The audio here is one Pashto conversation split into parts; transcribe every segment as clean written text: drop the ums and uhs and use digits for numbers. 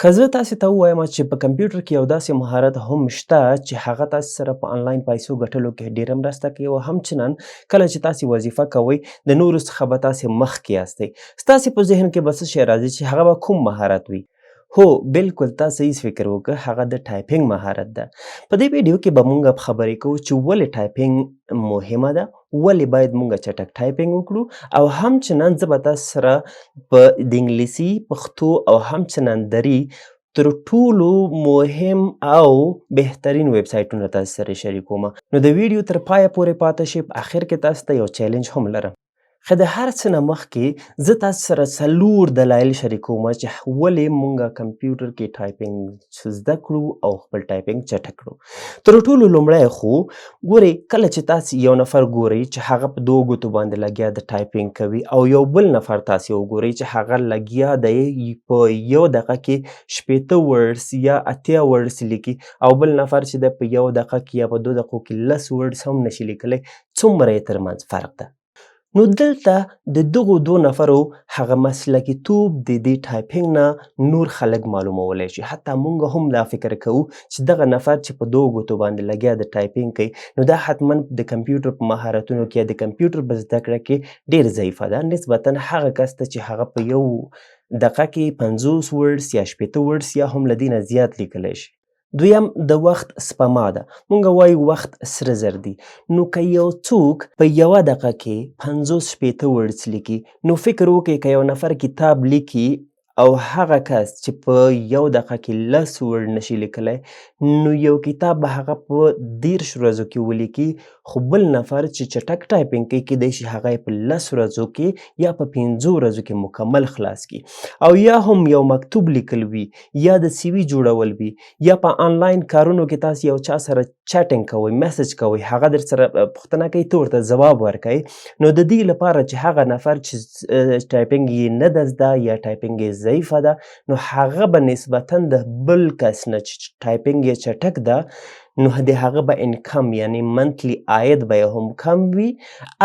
که زه تاسې ته ووایم چې په کمپیوټر کې یو داسې مهارت هم شته چې هغه تاسې سره په آنلاین پیسو ګټلو کې ډېره مرسته کوي او همچنان کله چې تاسې وظیفه کوئ د نورو څخه به تاسې مخکې یاستئ. ستاسې په ذهن کې به څه شی راځي چې هغه به کوم مهارت وي؟ هو بالکل تا صحیح فکر وکړه، هغه د ټایپینګ مهارت ده. په دې ویډیو کې به مونږ خبرې کوو چې ولې ټایپینګ مهمه ده، ولې باید مونږ چټک ټایپینګ وکړو او همچنان زه به تاسو سره په د انګلیسي، پښتو او همچنان دري تر ټولو مهم او بهترین ویب سایټونه تاسو سره شریکوم. نو د ویډیو تر پایه پورې پاتې شئ. په اخر کې تاسو ته یو چیلنج هم لرم. خو د هر څه نه مخکې زه تاسو سره څلور دلایل شریکوم چې ولې مونږ کمپیوټر کې ټایپینګ زده کړو او خپل ټایپینګ چټک کړو. تر ټولو لومړی خو ګورئ، کله چې تاسې یو نفر ګورئ چې هغه په 2 ګوتو باندې لګیا د ټایپینګ کوي او یو بل نفر تاسې وګورئ چې هغه لګیا دی په یو دقیقه کې 80 ورډز یا 80 ورډز لیکي او بل نفر چې دی په یو دقیقه کې یا په 2 دقیقو کې 10 ورډز هم نشي لیکلی. څومره یې ترمنځ فرق ده؟ نو دلته د دغو 2 نفرو هغه مسلکیتوب د دې ټایپینګ نه نور خلک معلومولی شي. حتی مونږ هم دا فکر کوو چې دغه نفر چې په 2 ګوتو باندې لګیا د ټایپینګ کوي نو دا حتما د کمپیوټر په مهارتونو کې یا د کمپیوټر په زده کړه کې ډېر ضعیفه ده نسبتا هغه کس ته چې هغه په یو دقیقه کې 50 ورډز یا 80 ورډز یا هم له دې نه زیات لیکلی شي. دویم د وخت سپما ده. مونږ وایو وخت سره زر دی. نو که یو څوک په یوه دقیقه کې 50-80 ورډز لیکي نو فکر وکړئ که یو نفر کتاب لیکي او هغه کس چې په یو دقیقه کې 10 ورډ نشي لیکلی نو یو کتاب به هغه په 10 ورځو کې ولیکي، خو بل نفر چې چټک ټایپینګ کوي کیدای شي هغه یې په 10 ورځو کې یا په 15 ورځو کې مکمل خلاص کړي. او یا هم یو مکتوب لیکل وي یا د سی وي جوړول وي یا په آنلاین کارونو کې تاسو یو چا سره چیټینګ کوئ، میسج کوئ، هغه در سره پوښتنه کوي، ته ورته ځواب ورکوئ. نو د دې لپاره چې هغه نفر چې ټایپینګ یې نه ده زده یا ټایپینګ یې ضعیفه ده نو هغه به نسبتا د بل کس نه چې ټایپینګ یې چټک ده نو د هغه به انکم یعنی منتلی عاید به یې هم کم وي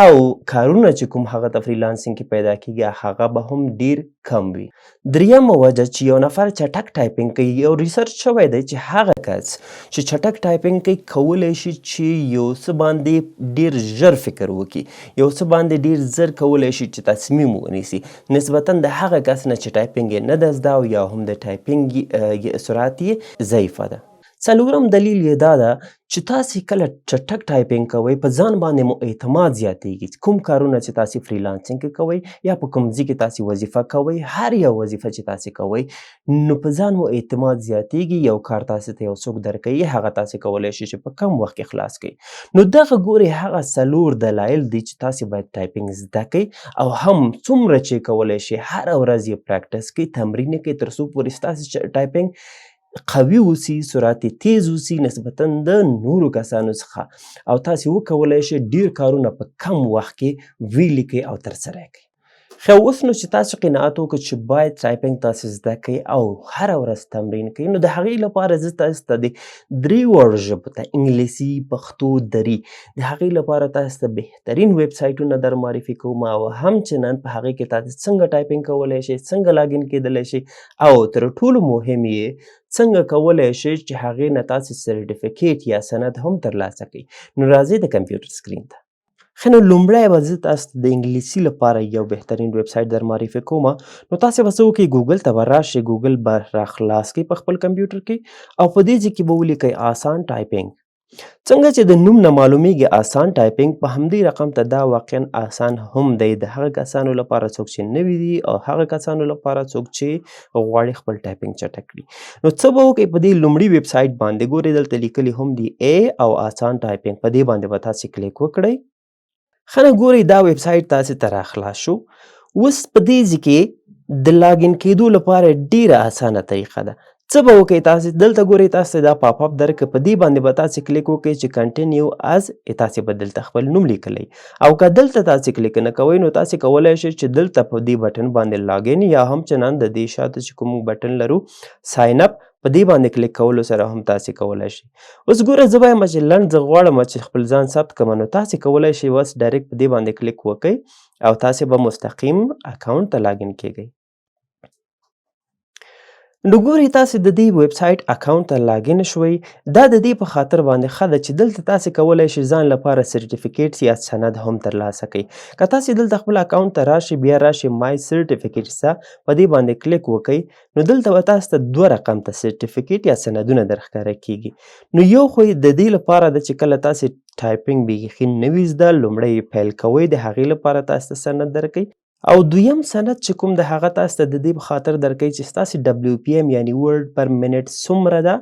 او کارونه چې کوم هغه ته فریلانسینګ کې پیدا کیږي هغه به هم ډیر کم وي. دریمه وجه چې یو نفر چټک ټایپینګ کوي، یو ریسرچ شوی دی چې هغه کس چې چټک ټایپینګ کوي کولی شي چې یو څه باندې ډیر ژر فکر وکړي، یو څه باندې ډیر زر کولی شي چې تصمیم ونیسي نسبتا د هغه کس نه چې ټایپینګ یې نه ده زده او یا هم د ټایپینګ سرعت یې ضعیفه ده. څلورم دلیل یې دا ده چې تاسې کله چټک ټایپینګ کوئ په ځان باندې مو اعتماد زیاتیږي. کوم کارونه چې تاسې فریلانسینګ کې کوئ یا په کوم ځای کې تاسې وظیفه کوئ، هر یو وظیفه چې تاسې کوئ نو په ځان مو اعتماد زیاتیږي. یو کار تاسې ته یو څوک درکوي هغه تاسې کولی شي چې په کم وخت کې خلاص کړئ. نو دغه ګورئ هغه 4 دلایل دي چې تاسې باید ټایپینګ زده کړئ او هم څومره چې کولی شي هره ورځ یې پریکټس کړئ، تمرین یې کړئ تر څو پورې ستاسې ټایپینګ قوي اوسي، سرعت یې تیز اوسي نسبتا د نورو کسانو څخه او تاسې وکولی شئ ډیر کارونه په کم وخت کې ولیکئ او ترسره یې کړئ. خو اوس نو چې تاسو قناعت وکړئ چې باید ټایپینګ تاسې زده کړئ او هره ورځ تمرین کوئ نو د هغې لپاره زه تاسو ته د 3 وړو ژبو ته انګلیسي، پښتو، دري د هغې لپاره تاسو ته بهترین ویب سایټونه در معرفي کوم او همچنان په هغې کې تاسې څنګه ټایپینګ کولی شئ، څنګه لاګین کیدلی شئ او تر ټولو مهم یې څنګه کولی شئ چې هغې نه تاسې سرټیفیکیټ یا سند هم ترلاسه کړئ. نو راځئ د کمپیوټر سکرین ته. ښه نو لومړی به زه تاسو ته د انګلیسي لپاره یو بهترین ویب سایټ در معرفي کوم. نو تاسې به څه وکړئ، ګوګل ته به راشئ، ګوګل به راخلاص کړئ په خپل کمپیوټر کې او په دې ځای کې به ولیکئ آسان ټایپینګ. څنګه چې د نوم نه معلومیږي آسان ټایپینګ په همدې رقم ته دا واقعا آسان هم دی د هغه کسانو لپاره څوک چې نوي دي او هغه کسانو لپاره څوک چې غواړي خپل ټایپینګ چټک کړي. نو څه به وکړئ، په دې لومړي ویب سایټ باندې ګورئ دلته لیکلي هم دي A او آسان ټایپینګ، په دې باندې به تاسې کلیک وکړئ. ښه نو ګورئ دا ویب سایټ تاسې ته راخلاص شو. اوس په دې ځای کې د لاګین کیدو لپاره ډیره اسانه طریقه ده. څه به وکړئ، تاسې دلته ګورئ تاسو ته دا پاپ اپ درکړه، په دې باندې به تاسې کلیک وکړئ چې کنټینیو از تاسې به دلته خپل نوم لیکلی او که دلته تاسې کلیک نه کوئ نو تاسې کولی شئ چې دلته په دې بټن باندې لاګین یا همچنان د دې شاته چې کوم بټن لرو ساین اپ په دې باندې کلیک کولو سره هم تاسې کولی شئ. اوس ګوره زه وایم چې لنډ زه غواړم چې خپل ځان ثبت کړم نو تاسې کولی شئ اوس ډایرکټ په دې باندې کلیک وکړئ او تاسې به مستقیم اکاونټ ته لاګین کیږئ. نو ګورئ تاسې د دې ویب سایټ اکاونټ ته لاګین شوئ. دا د دې په خاطر باندې ښه ده چې دلته تاسې کولی شئ ځان لپاره سرټیفیکیټس یا سند هم ترلاسه کړئ. که تاسې دلته خپل اکاونټ ته راشئ بیا راشئ مای سرټیفیکیټس ته په دې باندې کلیک وکئ نو دلته به تاسو ته 2 رقم ته سرټیفیکیټ یا سندونه درښکاره کیږي. نو یو خو یې د دې لپاره ده چې کله تاسې ټایپنګ بیخي نه وي زده لومړی یې پیل کوئ د هغې لپاره تاسو ته سند درکوي. او دویم سند چې کوم د هغه تاسو ته د دې په خاطر درکوي چې ستاسې WPM یعنی ورډ پر منټ څومره ده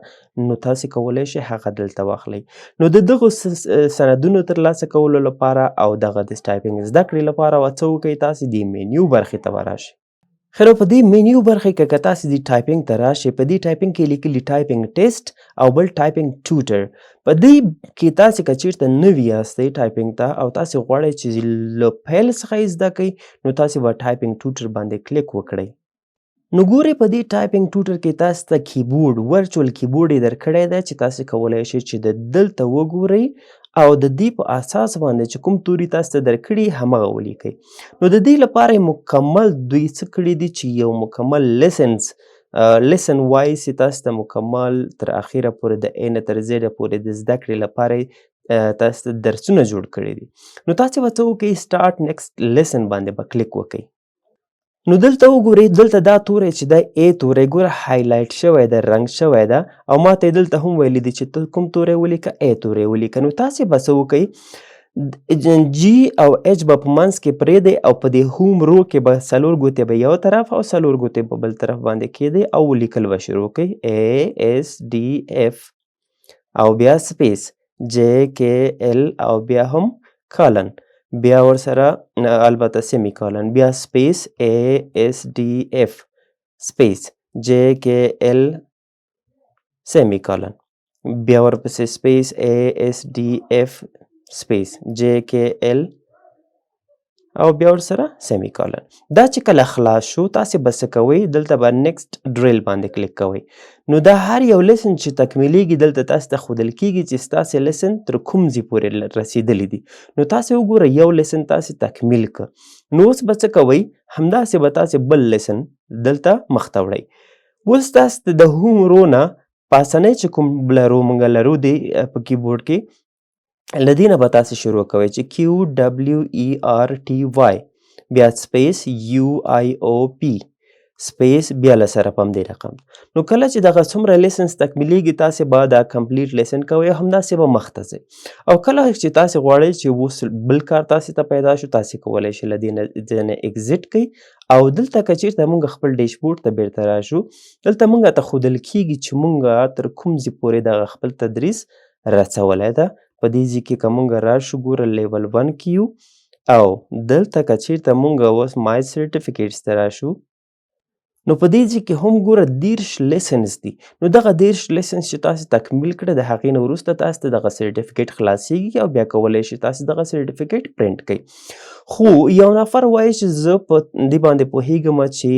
نو تاسې کولی شئ هغه دلته واخلئ. نو د دغو سندونو ترلاسه کولو لپاره او دغه د ټایپنګ زده کړې لپاره به څه وکئ تاسې د مینیو برخې ته به راشئ. خیر په دې مینیو برخې کې که تاسې د ټایپنګ ته راشئ په دې ټایپنګ کې لیکلي ټایپنګ ټیسټ او بل ټایپنګ ټوټر. په دې کې تاسې که چیرته نوي یاستئ ټایپنګ ته او تاسې غواړئ چې له پیل څخه یې زده کړئ نو تاسې به ټایپنګ ټوټر باندې کلیک وکړئ. نو ګورئ په دې ټایپنګ ټوټر کې تاسو ته کیبورډ ورچوال کیبورډ یې درکړی دی چې تاسې کولی شئ چې د دلته وګورئ او د دې په اساس باندې چې کوم توري تاسو ته درکړي همغه ولیکئ. نو د دې لپاره یې مکمل دوی څه کړي دي چې یو مکمل لیسن وایز یې تاسو ته مکمل تر اخره پورې د A نه تر Z پورې د زده کړې لپاره یې تاسو ته درسونه جوړ کړي دي. نو تاسې به څه وکئ سټارټ نیکسټ لیسن باندې به کلیک وکئ. نو دلته وګورئ دلته دا توری چې دی A توری ګوره هایلایټ شوی ده رنګ شوی ده او ماته یې دلته هم ویلي دي چې ته کوم توری ولیکه A توری ولیکه. نو تاسې به څه وکئ G او H به په منځ کې پرېږدئ او په دې هوم رو کې به 4 ګوتې به یو طرف او 4 ګوتې په بل طرف باندې کېږدئ او لیکل به شروع کړئ ASDF او بیا سپیس JKL او بیا هم کالن بیا ورسره البته سیمی کالن بیا سپیس ASDF سپیس JKL سیمی کالن بیا ورپسې سپیس ASDF سپیس JKL او بیا ورسره سیمی کالن. دا چې کله خلاص شو تاسې به څه کوئ دلته به نیکسټ ډریل باندې کلیک کوئ. نو دا هر یو لیسن چې تکمیلیږي دلته تاسو ته ښودل کیږي چې ستاسې لیسن تر کوم ځای پورې رسیدلی دي. نو تاسې وګورئ یو لیسن تاسې تکمیل کړه نو اوس به څه کوئ همداسې به تاسې بل لیسن دلته مخ ته وړئ. اوس تاسو د هوم رو نه پاسنی چې کوم بله رو موږ لرو دی په کیبورډ کې له دې نه به تاسې شروع کوئ چې QWERTY بیا سپیس UIOP سپیس بیا له سره په همدې رقم. نو کله چې دغه څومره لیسنس تکمیلیږي تاسې به دا کمپلیټ لیسن کوئ همداسې به مخ ته ځئ. او کله چې تاسې غواړئ چې اوس بل کار تاسې ته پیدا شو تاسې کولی شئ له دې نه اگزیټ کړئ او دلته که چیرته موږ خپل ډیشبورډ ته بیرته راشو دلته موږ ته ښودل کیږي چې موږ تر کوم ځای پورې دغه خپل تدریس رسولی ده. په دې ځای کې که موږ راشو ګوره لیول 1 کې یو او دلته که چیرته موږ اوس مای سرټیفیکیټس ته راشو نو په دې ځای کې هم ګوره 30 لیسنز دي. نو دغه 30 لیسنز چې تاسې تکمیل کړه د هغې نه وروسته تاسو ته دغه سرټیفیکیټ خلاصیږي او بیا کولی شئ تاسې دغه سرټیفیکیټ پرنټ کړئ. خو یو نفر وایي چې زه په دې باندې پوهیږم چې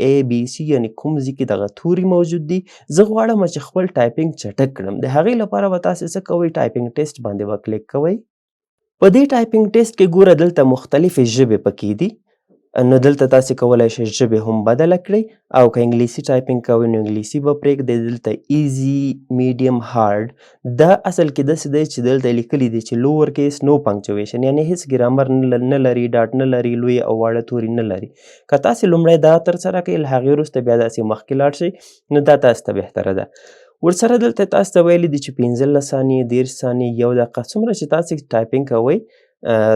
ABC یعنی کوم ځای کې دغه توري موجود دي زه غواړم چې خپل ټایپنګ چټک کړم. د هغې لپاره به تاسې څه کوئ ټایپنګ ټیسټ باندې به کلیک کوئ. په دې ټایپنګ ټیسټ کې ګوره دلته مختلفې ژبې پکې دي نو دلته تاسې کولی شئ ژبې هم بدله کړئ او که انګلیسي ټایپنګ کوئ نو انګلیسي به پرېږدئ. دلته ایزي میډیم هارډ دا اصل کې داسې دی چې دلته لیکلي دي چې لوور کیس نو پنکچویشن یعنی هیڅ ګرامر نه لري ډاټ نه لري لوی او واړه توري نه لري. که تاسې لومړی دا ترسره کړئ له هغې وروسته بیا داسې مخکې لاړ شئ نو دا تاسو ته بهتره ده. ورسره دلته تاسو ته ویلي دي چې 15 ثانیې 30 ثانیې 1 دقیقه څومره چې تاسې ټایپنګ کوئ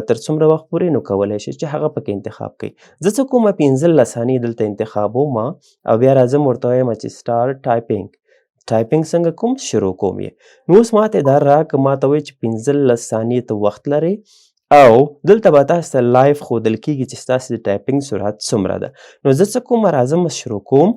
تر څومره وخت پورې نو کولی شئ چې هغه پکې انتخاب کړئ. زه څه کومه 15 ثانیې دلته انتخابوم او بیا راځم ورته وایم چې سټارټ ټایپنګ څنګه کوم شروع کوم یې. نو اوس ماته دا راکړه ماته وایي چې 15 ثانیې ته وخت لرئ او دلته به تاسو ته لایف ښودل کیږي چې ستاسې د ټایپنګ سرعت څومره ده. نو زه څه کوم راځم شروع کوم.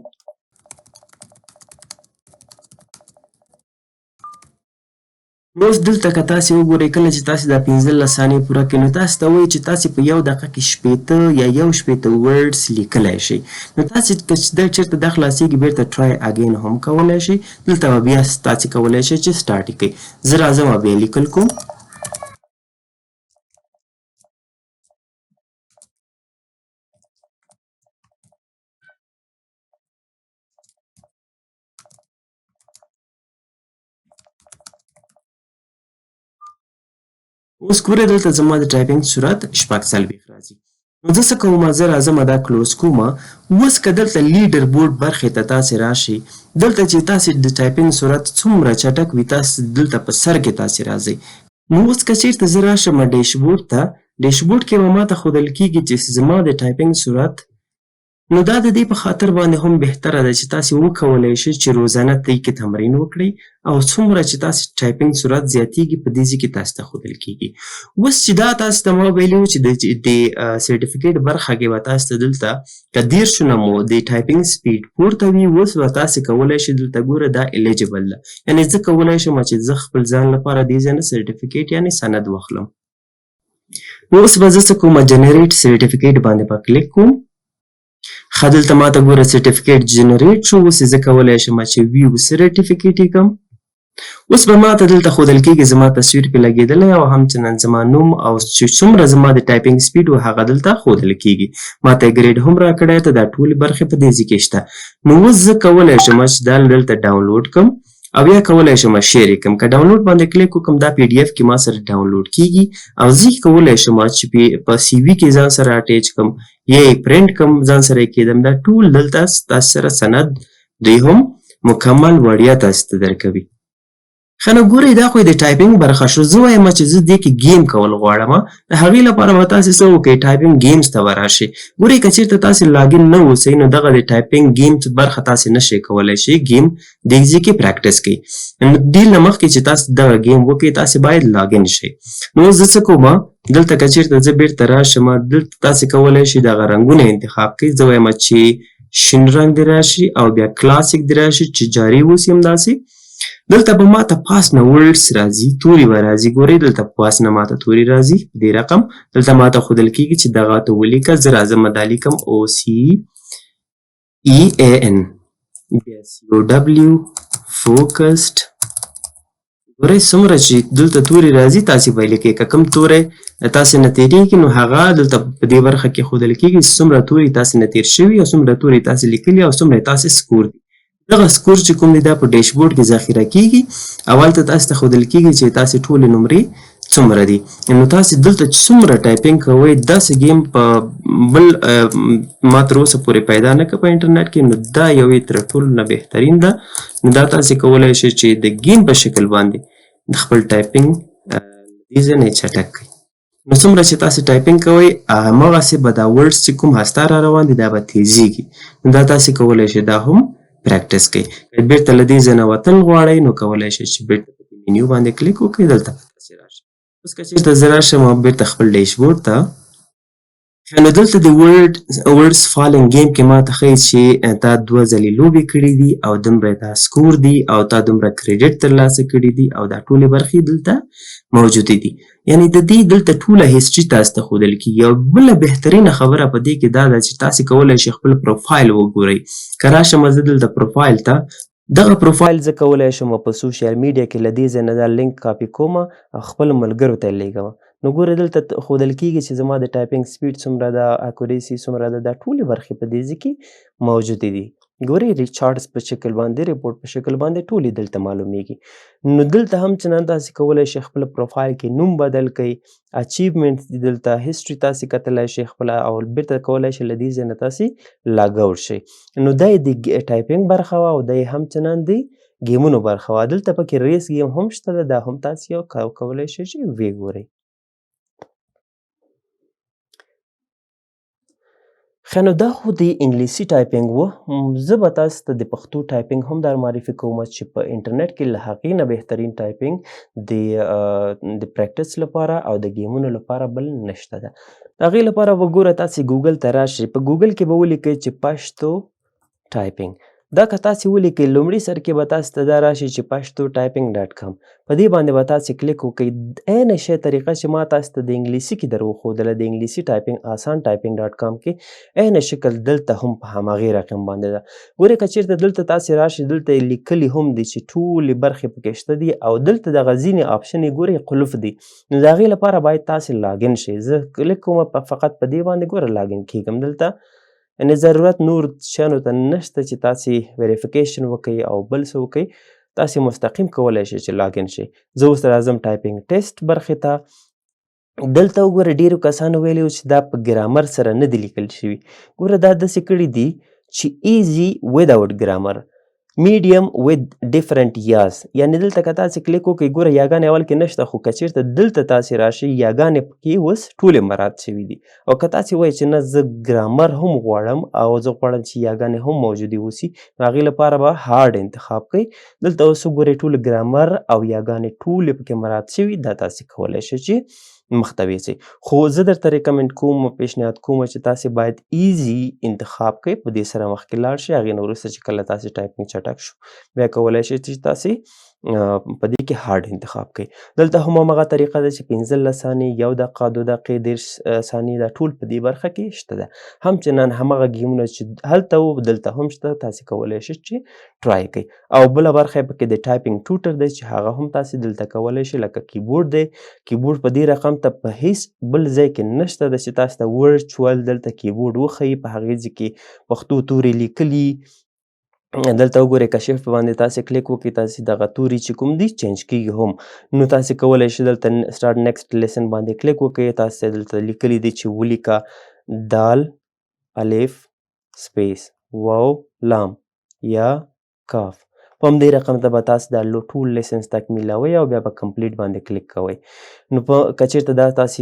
نو اوس دلته که تاسې وګورئ کله چې تاسې دا 15 ثانیې پوره کړئ نو تاسې ته وایي چې تاسې په 1 دقیقه کې 60 یا 61 ورډس لیکلی شئ. نو تاسې که دا چېرته دا خلاصېږي بیرته ټرای اګین هم کولی شئ. دلته به بیا تاسې کولی شئ چې سټارټ یې کړئ. زه راځم او بیا لیکل کوم. اوس ګوره دلته زما د ټایپنګ سرعت 40 راځي. نو زه څه کوم؟ زه راځم دا کلوز کوم. اوس که دلته لیډر بورډ برخې ته تاسې راشئ، دلته چې تاسې د ټایپنګ سرعت څومره چټک وي تاسې دلته په سر کې تاسې راځئ. نو اوس که چېرته زه راشم ډیشبورډ ته، ډیشبورډ کې به ماته ښودل کېږي چې زما د ټایپنګ سرعت، نو دا د دې په خاطر باندې هم بهتره ده چې تاسې وکولی شئ چې روزانه دې کې تمرین وکړئ او څومره چې تاسې ټایپنګ سرعت زیاتیږي په دې ځای کې تاسو ته ښودل کېږي. اوس چې دا تاسو ته ما ویلي وو چې د سرټیفیکیټ برخه کې به تاسو ته دلته که 30 نه مو د ټایپنګ سپیډ پورته وي، اوس به تاسې کولی شئ دلته ګوره دا الیجبل ده، یعنې زه کولی شم چې زه خپل ځان لپاره دې ځای نه سرټیفیکیټ یعنې سند واخلم. نو اوس به زه څه کوم؟ جنریټ سرټیفیکیټ باندې به کلیک کوم. ښه دلته ماته ګوره سرټیفیکیټ جنریټ شو. اوس یې زه کولی شم چې ویو سرټیفیکیټ یې کړم. اوس به ماته دلته ښودل کېږي زما تصویر پرې لګېدلی او همچنان زما نوم او چې څومره زما د ټایپنګ سپیډ و هغه دلته ښودل کېږي. ماته یې ګریډ هم راکړی ته، دا ټولې برخې په دې ځای کې شته. نو اوس زه کولی شم چې دا دلته ډاونلوډ کړم او یا کولی شم شیر یې کړم. که ډاونلوډ باندې کلیک وکړم دا پی ډي اف کې ما سره ډاونلوډ کېږي او زه یې کولی شم چې په سی وي کې ځان سره اټیچ کړم یا یې پرنټ کړم ځان سره یې کېدم. دا ټول دلته تاسو سره سند دوی هم مکمل وړیا تاسو ته درکوي. ښه نو ګورئ دا خو د ټایپنګ برخه شو. زه وایم چې زه دې کې ګیم کول غواړم. د هغې لپاره به تاسې څه وکړئ؟ ټایپنګ گیمز ته به راشئ. ګورئ که چېرته تاسې لاګین نه اوسئ نو دغه د ټایپنګ گیمز برخه تاسې نشئ کولی شئ. گیم دې ځای کې پریکټس کوئ. ډیل نه مخکې چې تاسې دغه گیم وکړئ تاسې باید لاګین شئ. نو زه څه کوم؟ دلته که چېرته زه بیرته راشم دلته تاسې کولی شئ دغه رنګونه انتخاب کړئ. زه وایم چې شین رنګ دې راشي او بیا کلاسیک دې راشي چې جاري اوسي همداسې. دلته به ماته پاس نه ورډز راځي، توري به راځي. ګورئ دلته پاس نه ماته توري راځي دې رقم. دلته ماته ښودل کېږي چې دغه ته ولیکه. زه راځم دا لیکم OCEAN بیا COW فوکسډ. ګورئ څومره چې دلته توري راځي تاسې به یې لیکئ. که کوم توری تاسې نه تېرېږي نو هغه دلته په دې برخه کې ښودل کېږي چې څومره توري تاسې نه تېر شوي او څومره توري تاسې لیکلي او څومره تاسې سکور دي. دغه سکور چې کوم دی دا په ډیشبورډ کې ذخیره کېږي او هلته تاسې ته ښودل کېږي چې تاسې ټولې نمرې څومره دي. نو تاسې دلته چې څومره ټایپنګ کوئ داسې ګیم په بل ما تر اوسه پورې پیدا نه کړه په انټرنیټ کې. نو دا یو یې تر ټولو نه بهترین ده. نو دا تاسې کولی شئ چې د ګیم په شکل باندې د خپل ټایپنګ دې ځای نه یې چټک کړئ. نو څومره چې تاسې ټایپنګ کوئ هماغسې به دا ورډز چې کوم هسته را روان دي دا به تیزیږي. نو دا تاسې کولی شئ دا هم پریکټس کوئ. که بیرته له دې ځای نه وتل غواړئ نو کولی شئ چې بیرته په منیو باندې کلیک وکړئ. دلته تاسې راشئ. اوس که چېرته زه راشم بیرته خپل ډیشبورډ ته، نو دلته د ورډز فالنګ ګیم کې ماته ښیي چې تا 2 ځلې لوبې کړي دي او دومره تا سکور دي او تا دومره کریډټ ترلاسه کړي دي او دا ټولې برخې دلته موجودې دي. یعنې د دې دلته ټوله هیسټري تاسو ته ښودل کېږي. او بله بهترینه خبره په دې کې دا ده چې تاسې کولی شئ خپل پروفایل وګورئ. که راشم زه دلته پروفایل ته، دغه پروفایل زه کولی شم په سوشل میډیا کې له دې ځای نه دا لینک کاپي کوم او خپلو ملګرو ته یې لیږم. نو ګوره دلته ښودل کېږي چې زما د ټایپنګ سپیډ څومره ده، اکوریسي څومره ده، دا ټولې برخې په دې ځای کې موجودې دي. ګورئ ریچارډز په شکل باندې، ریپورټ په شکل باندې ټولې دلته معلومیږي. نو دلته هم چنان تاسې کولی شئ خپل پروفایل کې نوم بدل کړئ، اچیومنټس دي دلته، هسټري تاسې کتلی شئ خپله او بیرته کولی شئ له دې ځای نه تاسې لاګ آوټ شئ. نو دا یې د ټایپنګ برخه وه او دا یې هم چنان د ګیمونو برخه وه. دلته پکې ریس ګیم هم شته ده، دا هم تاسې یو کولی شئ چې ویې ګورئ. ښه نو دا خو د انګلیسي ټایپنګ و. زه به تاسو ته د پښتو ټایپنګ هم در معرفي کوم چې په انټرنیټ کې له هغې نه بهترین ټایپنګ د پریکټس لپاره او د ګیمونو لپاره بل نشته ده. د هغې لپاره به ګوره تاسې ګوګل ته راشئ. په ګوګل کې به ولیکئ چې پښتو ټایپنګ. دا که تاسې ولیکئ لومړي سر کې به تاسو ته دا راشي چې پښتو ټایپنګ ډاټ کام. په دې باندې به تاسې کلیک وکئ. عین شی طریقه چې ما تاسو ته د انګلیسي کې در وښودله د انګلیسي ټایپنګ آسان ټایپنګ ډاټ کام کې عین شکل دلته هم په همغې رقم باندې ده. ګورئ که چېرته دلته تاسې راشئ دلته یې لیکلي هم دي چې ټولې برخې پکې شته دي او دلته دغه ځینې آپشن یې ګورئ قلف دي. نو د هغې لپاره باید تاسې لاګین شئ. زه کلیک کوم فقط په دې باندې ګوره لاګین کېږم. دلته یعنې ضرورت نور شیانو ته نشته چې تاسې ویریفیکیشن وکئ او بل څه وکئ. تاسې مستقیم کولی شئ چې لاګین شئ. زه اوس راځم ټایپنګ ټیسټ برخې ته. دلته وګوره ډیرو کسانو ویلي وو چې دا په ګرامر سره نه دي لیکل شوي. ګوره دا داسې کړي دي چې ایزي وداوټ ګرامر میډیم ود ډیفرنٹ یاز، یعنې دلته که تاسې کلیک وکړئ ګوره یاګانې اول کې نشته، خو که چېرته دلته تاسې راشئ یاګانې پکې اوس ټولې مراعات شوي دي. او که تاسې وایئ چې نه زه ګرامر هم غواړم او زه غواړم چې یاګانې هم موجودې اوسي، نو هغې لپاره به هارډ انتخاب کړئ. دلته اوس وګورئ ټول ګرامر او یاګانې ټولې پکې مراعات شوي، دا تاسې کولی شئ چې مخته ویسئ. خو زه درته ریکمنډ کوم، پیشنهاد کوم چې تاسې باید ایزي انتخاب کړئ، په دې سره مخکې لاړ شئ. هغې نه وروسته چې کله تاسې ټایپینګ چټک شو بیا کولی شئ چې تاسې په دې کې هارډ انتخاب کړئ. دلته هم همغه طریقه ده چې 15 ثانیې، 1 دقیقه، 2 دقیقې، 30 ثانیې، دا ټول په دې برخه کې شته ده. همچنان همغه ګیمونه چې هلته وو دلته هم شته، تاسې کولی شئ چې ټرای کړئ. او بله برخه یې پکې د ټایپینګ ټوټر دی چې هغه هم تاسې دلته کولی شئ، لکه کیبورډ دی. کیبورډ په دې رقم ته په هیڅ بل ځای کې نشته ده چې تاسو ته ورچوال دلته کیبورډ وښیي، په هغې ځای کې پښتو تورې لیکلي. دلته وګورئ که شفټ باندې تاسې کلیک وکړئ، تاسې دغه توري چې کوم دي چینج کیږي هم. نو تاسې کولی شئ دلته سټارټ نیکسټ لیسن باندې کلیک وکړئ، تاسې ته دلته لیکلي دي چې ولیکه دال، الف، سپیس، واو، لام یا کاف. په همدې رقم ته به تاسې دا ټول لیسنس تکمیلوئ او بیا به کمپلیټ باندې کلیک کوئ. نو که چېرته دا تاسې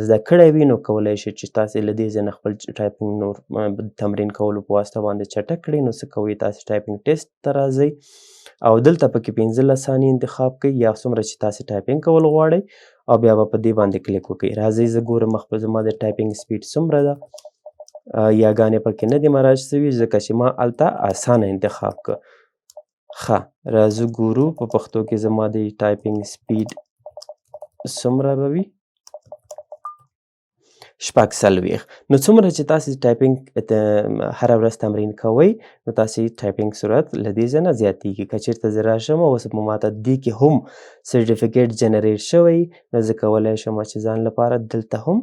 زده کړی وي نو کولی شئ چې تاسې له دې ځای نه خپل ټایپینګ نور تمرین کولو په واسطه باندې چټک کړئ. نو څه کوئ، تاسې ټایپینګ ټیسټ ته راځئ او دلته پکې 15 ثانیې انتخاب کړئ یا څومره چې تاسې ټایپینګ کول غواړئ او بیا به په دې باندې کلیک وکړئ. راځئ زه ګورم خپل زما د ټایپینګ سپیډ څومره ده. یاګانې پکې نه دي مراعات شوي ځکه چې ما هلته اسانه انتخاب کړه. ښه راځو ګورو په پښتو کې زما د ټایپینګ سپیډ څومره به وي. 46. نو څومره چې تاسې ټایپینګ هره ورځ تمرین کوئ نو تاسې ټایپینګ سرعت له دې ځای نه زیاتېږي. که چېرته زه راشم اوس ماته دې کې هم سرټیفیکیټ جنریټ شوی نو زه کولی شم چې ځان لپاره دلته هم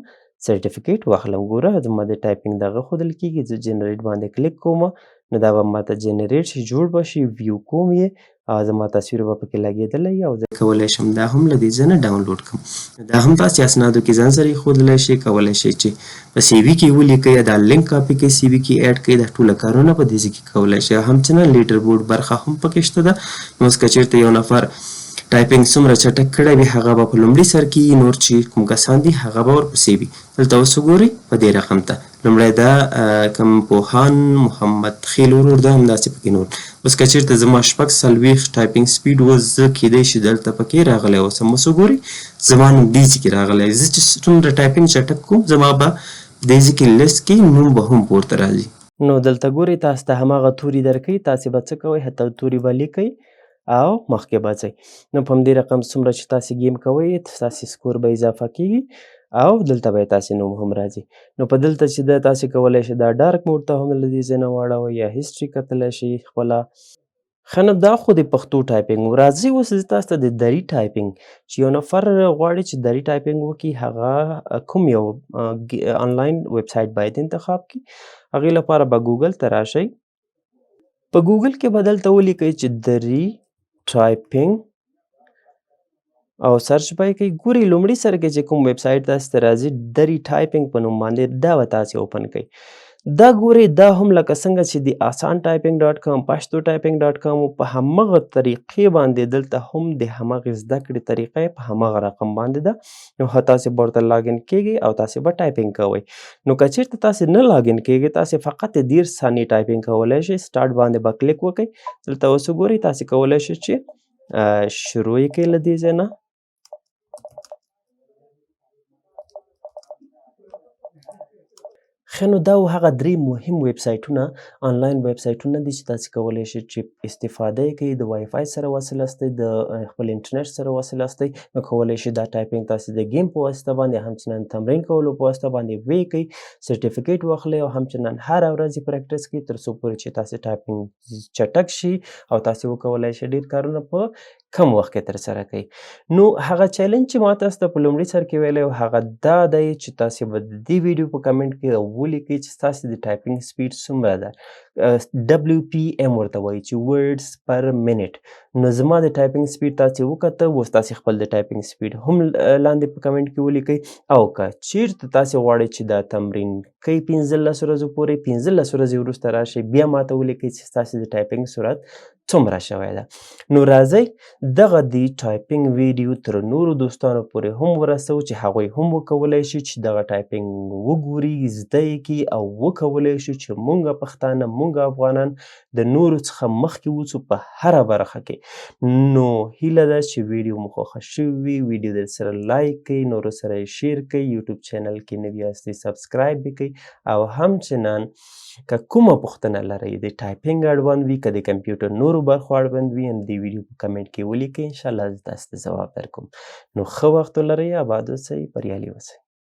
سرټیفیکیټ واخلم. ګوره زما د ټایپینګ دغه ښودل کېږي، زه جنریټ باندې کلیک کوم نو دا به ماته جنریټ شي، جوړ به شي. ویو کوم یې او زما تصویر به پکې لګېدلی او زه کولی شم دا هم له دې ځای نه ډاونلوډ کړم. دا هم تاسې اسنادو کې ځان سره ایښودلی شئ. کولی شئ چې په سی وي کې ولیکئ، دا لینک کاپي کړئ، سی وي کې اډ کړئ. دا ټوله کارونه په دې ځای کې کولی شئ. همچنان لیډر بورډ برخه هم پکې شته ده. نو اوس که چېرته یو نفر ټایپینګ څومره چټک کړی وي هغه به په لومړي سر کې نور چې کوم کسان دي هغه به ورپسې وي. دلته اوس وګورئ په دې رقم ته لومړی دا کوم پوهان محمد خیل ورور ده، همداسې پکې نور. اوس که چېرته زما 46 ټایپینګ سپیډ اوس زه کیدی شي دلته پکې راغلی اوسم. اوس وګورئ زما نوم دې ځای کې راغلی. زه چې څومره ټایپینګ چټک کوم زما به دې ځای کې لیست کې نوم به هم پورته راځي. نو دلته ګورئ تاسو ته هماغه توري درکوي، تاسې به څه کوئ، حتی توري به لیکئ او مخکې به ځئ. نو په همدې رقم څومره چې تاسې گیم کوئ ستاسې سکور به اضافه کیږي او دلته به تاسې نوم هم راځي. نو په دلته چې ده تاسې کولی شئ دا ډارک موډ ته هم له دې ځای نه واړوئ یا هیسټري کتلی شئ خپله. ښه نو دا خو د پښتو ټایپینګ و. راځئ اوس زه تاسو ته د دري ټایپینګ چې یو نفر غواړي چې دري ټایپینګ وکړي هغه کوم یو آنلاین ویبسایټ باید انتخاب کړي. هغې لپاره به ګوګل ته راشئ. په ګوګل کې به دلته ولیکئ چې دري ټایپینګ او سرچ به یې کوئ. ګورئ لومړي سر کې چې کوم ویبسایټ تاسې ته راځي دري ټایپینګ په نوم باندې دا به تاسې اوپن کړئ. دا ګورئ دا هم لکه څنګه چې د آسان ټایپینګ ډاټ کام، پښتو ټایپینګ ډاټ کام په همغه طریقې باندې دلته هم د همغې زده کړې طریقه یې په همغه رقم باندې ده. نو تاسې به ورته لاګین کیږئ او تاسې به ټایپینګ کوئ. نو که چېرته تاسې نه لاګین کیږئ تاسې فقط 30 ثانیې ټایپینګ کولی شئ. سټارټ باندې به کلیک وکړئ. دلته اوس وګورئ تاسې کولی شئ چې شروع یې کړئ له دې ځای نه. ښه نو دا هغه 3 مهم ویبسایټونه آنلاین ویبسایټونه دي چې تاسې کولی شئ چې استفاده یې کوئ. د وای فای سره وصل هستئ، د خپل انټرنیټ سره وصل هستئ، نو کولی شئ دا ټایپینګ تاسې د گیم په واسطه باندې همچنان تمرین کولو په واسطه باندې ویې کوئ، سرټیفیکیټ واخلئ او همچنان هره ورځ یې پریکټس کوئ تر څو پورې چې تاسې ټایپینګ چټک شي او تاسې وکولی شئ ډېر کارونه په کم وخت کې ترسره کوئ. نو هغه چیلنج چې ما تاسو ته په لومړي سر کې ویلی هغه دا دی چې تاسې به د دې ویډیو په کمنټ کې ولیکئ چې ستاسې د ټایپینګ سپیډ څومره ده. WPM ورته وایي چې ورډز پر منټ. نو زما د ټایپنګ سپیډ تاسې وکته، اوس تاسې خپل د ټایپنګ سپیډ هم لاندې په کمنټ کې ولیکئ، او که چیرته تاسې غواړئ چې دا تمرین کوئ 15 ورځو پورې، 15 ورځې وروسته راشئ بیا ماته ولیکئ چې ستاسې د ټایپنګ سرعت څومره شوی ده. نو راځئ دغه د ټایپنګ ویډیو تر نورو دوستانو پورې هم ورسوو چې هغوی هم وکولی شي چې دغه ټایپنګ وګوري، زده یې کړي او وکولی شو چې موږ پښتانه، موږ افغانان د نورو څخه مخکې اوسو په هره برخه کې. نو هیله ده چې ویډیو مو خوښه شوې وي، ویډیو درسره لایک کړئ، نورو سره یې شیر کړئ، یوټیوب چینل کې نوي یاستئ سبسکرایب یې کړئ، او همچنان که کومه پوښتنه لرئ د ټایپنګ اړوند وي، که د کمپیوټر نورو برخو اړوند وي، د ویډیو په کمنټ کې ولیکئ، انشاءالله زه تاسو ته ځواب درکوم. نو ښه وخت ولرئ، اباد اوسئ، بریالي اوسئ.